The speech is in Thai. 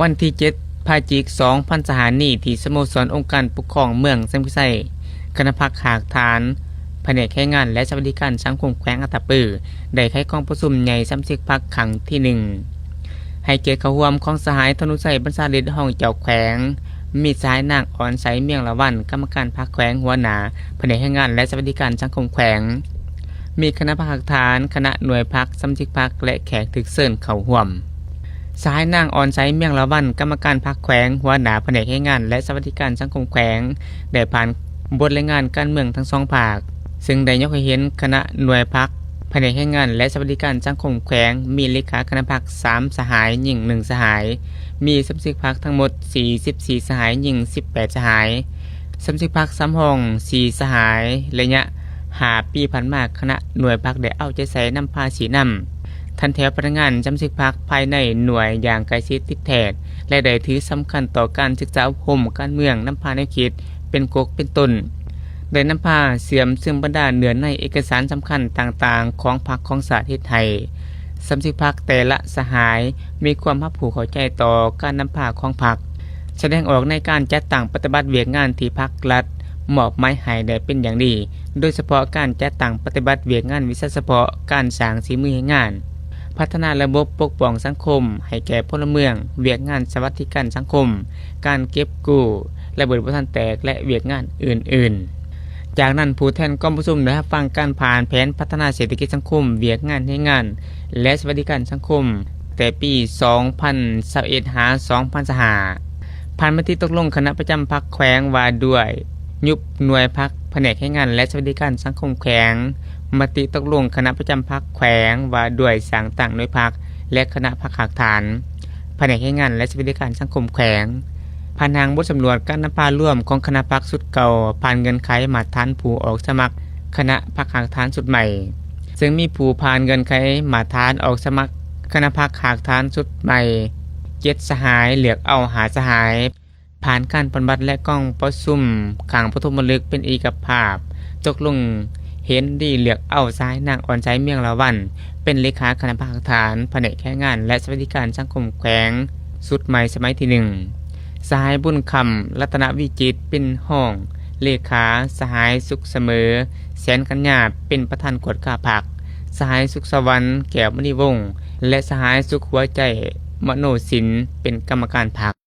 วันที่7 พฤศจิกายน 2000 สถานีที่สโมสรองค์การปกครองเมืองสังพิไสคณะพักหากฐานแผนกแรงงานและสวัสดิการสังคมแขวงอัตตปือได้ไขกองประชุมใหญ่สำซึกพักครั้งที่1ให้เกียรติเข้าร่วมของสหายธนุไสบรรษาฤทธิ์ห้องเจ้าแขวงมีสายนางอ่อนใสเมียงละวันกรรมการพักแขวงหัวหน้าแผนกแรงงานและสวัสดิการสังคมแขวงมีคณะพักหากฐานคณะหน่วยพักสำซึกพักและแขกถึกเชิญเข้าร่วมสายนางอ่อนใสเมียงละวันกรรมการพักแขวงหัวหน้าแผนกแรงงานและสวัสดิการสังคมแขวงได้ผ่านบทรายงานการเมืองทั้งสองภาคซึ่งได้ยกให้เห็นคณะหน่วยพักแผนกแรงงานและสวัสดิการสังคมแขวงมีเลขาคณะพัก3สหายหญิง1สหายมีสมาชิกพรรคทั้งหมด44สหายหญิง18สหายสมาชิกพรรค3ห้อง4สหายระยะ5ปีผ่านมาคณะหน่วยพรรคได้เอาใจใส่นำพาสีนำทันแถวพนักงานสมาชิกพรรคภายในหน่วยอย่างใกล้ชิดติดแทนและได้ถือสำคัญต่อการศึกษาอบรมการเมืองนำพาแนวคิดเป็นกกเป็นต้นได้นำพาเสื่อมซึ่งบรรดาเนื้อในเอกสารสำคัญต่างๆของพรรคของสาธิตไทยสมาชิกพรรคแต่ละสหายมีความรับผูกเข้าใจต่อการนำพาของพรรคแสดงออกในการจัดตั้งปฏิบัติเวียกงานที่พรรครัฐมอบหมายให้ได้เป็นอย่างดีโดยเฉพาะการจัดตั้งปฏิบัติเวียกงานวิชาเฉพาะการสร้างฝีมือให้งานพัฒนาระบบปกป้องสังคมให้แก่พลเมืองเวียกงานสวัสดิการสังคมการเก็บกู้ระเบิดบ่ทันแตกและเวียกงานอื่นๆจากนั้นผู้แทนกองประชุมได้รับฟังการผ่านแผนพัฒนาเศรษฐกิจสังคมเวียกงานให้งานและสวัสดิการสังคมแต่ปี 2021 หา 2025ผ่านมติตกลงคณะประจำพรรคแขวงว่าด้วยยุบหน่วยพรรคแผนกให้งานและสวัสดิการสังคมแขวงมติตกลงคณะประจำพรรคแขวงว่าด้วยสร้างตั้งหน่วยพรรคและคณะพรรคหากฐานแผนกให้งานและสวัสดิการสังคมแขวงผ่านทางบทสำรวจการนำพาร่วมของคณะพรรคสุดเก่าผ่านเงินไขมาตรฐานผู้ออกสมัครคณะพรรคหากฐานสุดใหม่ซึ่งมีผู้ผ่านเงินไขมาตรฐานออกสมัครคณะพรรคหากฐานสุดใหม่7สหายเหลือกเอาหาสหายผ่านการปฏิบัติและกล้องประชุมขังปฐมฤกษ์เป็นเอกภาพตกลงเห็นดีเลือกเอาสายนางอ่อนใสเมียงละวันเป็นเลขาคณะพรรคฐานแผนกแรงงานและสวัสดิการสังคมแขวงสุดใหม่สมัยที่1สหายบุญคำรัตนวิจิตรเป็นห้องเลขาสหายสุขเสมอแสนกัญญาเป็นประธานกฎกาพรรคสหายสุขสวรรค์แก้วมณีวงศ์และสหายสุขหัวใจมโนศิลป์เป็นกรรมการพรรค